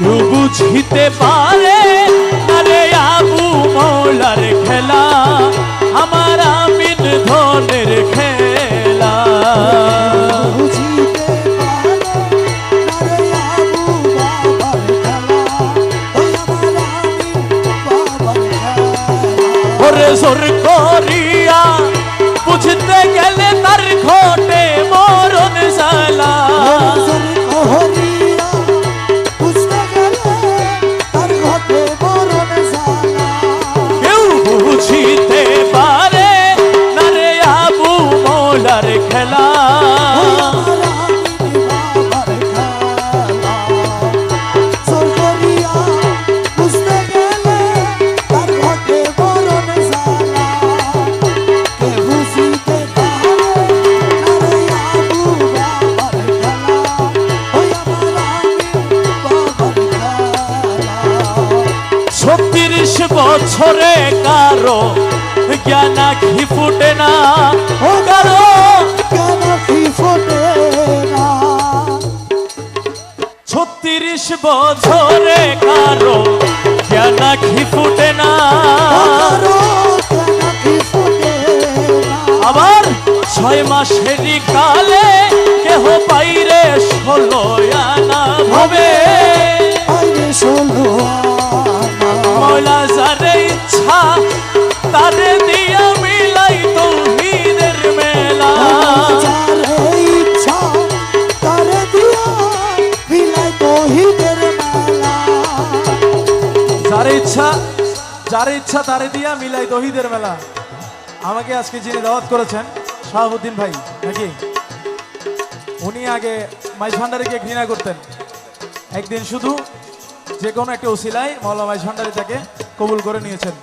কেউ বুঝিতে পারে আরে আবু মৌলার খেলা, আমার আমিন ধনের খেলা। ওরে জোর করিয়া বুঝতে গেলে তার ঘটে মরণ জ্বালা। কেউ বুঝিতে পারে না রে আবু মৌলার খেলা, বছরে কারো জ্ঞান আঁখি ফুটে না, ও কারো জ্ঞান আঁখি ফুটে না। 36 বছরে কারো জ্ঞান আঁখি ফুটে না, আবার 6 মাসেরই কালে কেহ পাইরে 16 আনা ভাবে। মৌলা যারে ইচ্ছা তারে দিয়া মিলাই তৌহিদের মেলা, যারে ইচ্ছা তারে দিয়া মিলাই তৌহিদের মেলা, যারে ইচ্ছা তারে দিয়া মিলাই তৌহিদের মেলা। আমাকে আজকে যিনি দাওয়াত করেছেন শাহাবুদ্দিন ভাই নাকি, উনি আগে মাইজ ভান্ডারীকে ঘৃণা করতেন। একদিন শুধু যে কোনো একটা ওসিলায় মাওলানা মাইজ ভান্ডারী তাকে কবুল করে নিয়েছেন।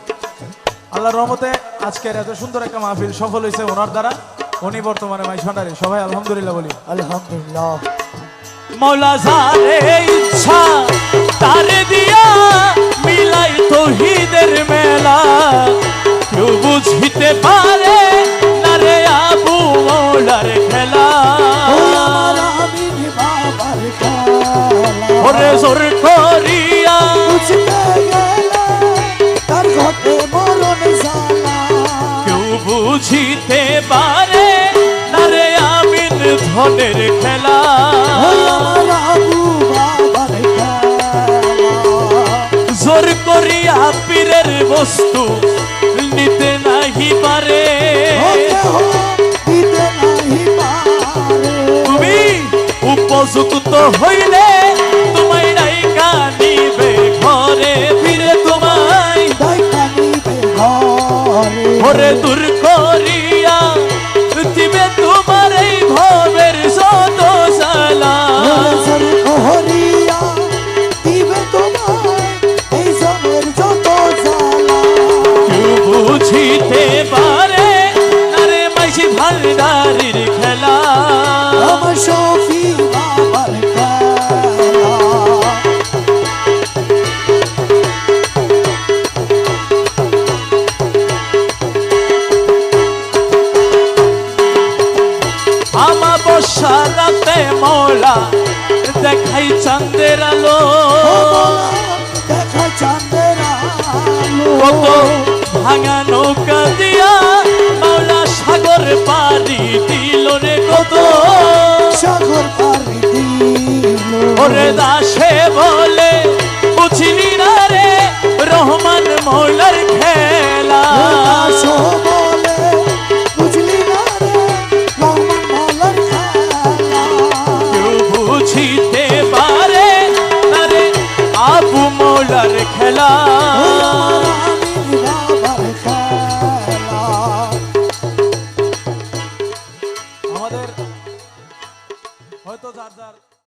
আল্লাহর রহমতে আজকের এত সুন্দর একটা মাহফিল সফল হয়েছে ওনার দ্বারা। উনি বর্তমানে মাইজ ভান্ডারী। সবাই আলহামদুলিল্লাহ বলি। আলহামদুলিল্লাহ। মৌলা যারে ইচ্ছা তারে দিয়া মিলাই তৌহিদের মেলা, কেউ বুঝিতে পারে না রে আবু মৌলার খেলা। ওরে জোর করিয়া কেউ বুঝিতে পারে না রে আমিন ধনের খেলা। জোর করিয়া পীরের বস্তু নিতে নাহি পারে, তুমি উপযুক্ত হইলে তোমায় ডাইকা নিবে ঘরে, ফিরে তোমায় ডাইকা নিবে ঘরে। ওরে দূর করিয়া দিবে তোমার এই ভবের যত জ্বালা, দিবে তোমার এই ভবের যত জ্বালা। কেউ বুঝিতে পারে না রে মাইজ ভান্ডারীর খেলা, আমার শফি বাবার খেলা। আমাবস্যা রাতে মৌলা দেখাই চাঁদের আলো, দেখাই চাঁদের আলো। কত ভাঙা নৌকা দিয়া মৌলা সাগর পাড়ি দিল রে, কত সাগর পাড়ি দিল। ওরে দাসে বলে বুঝলি না রে রহমান মৌলার খেলা, বুঝলি না রে রহমান মৌলার খেলা। কেউ বুঝিতে পারে না রে আবু মৌলার খেলা। আমাদের হয়তো যার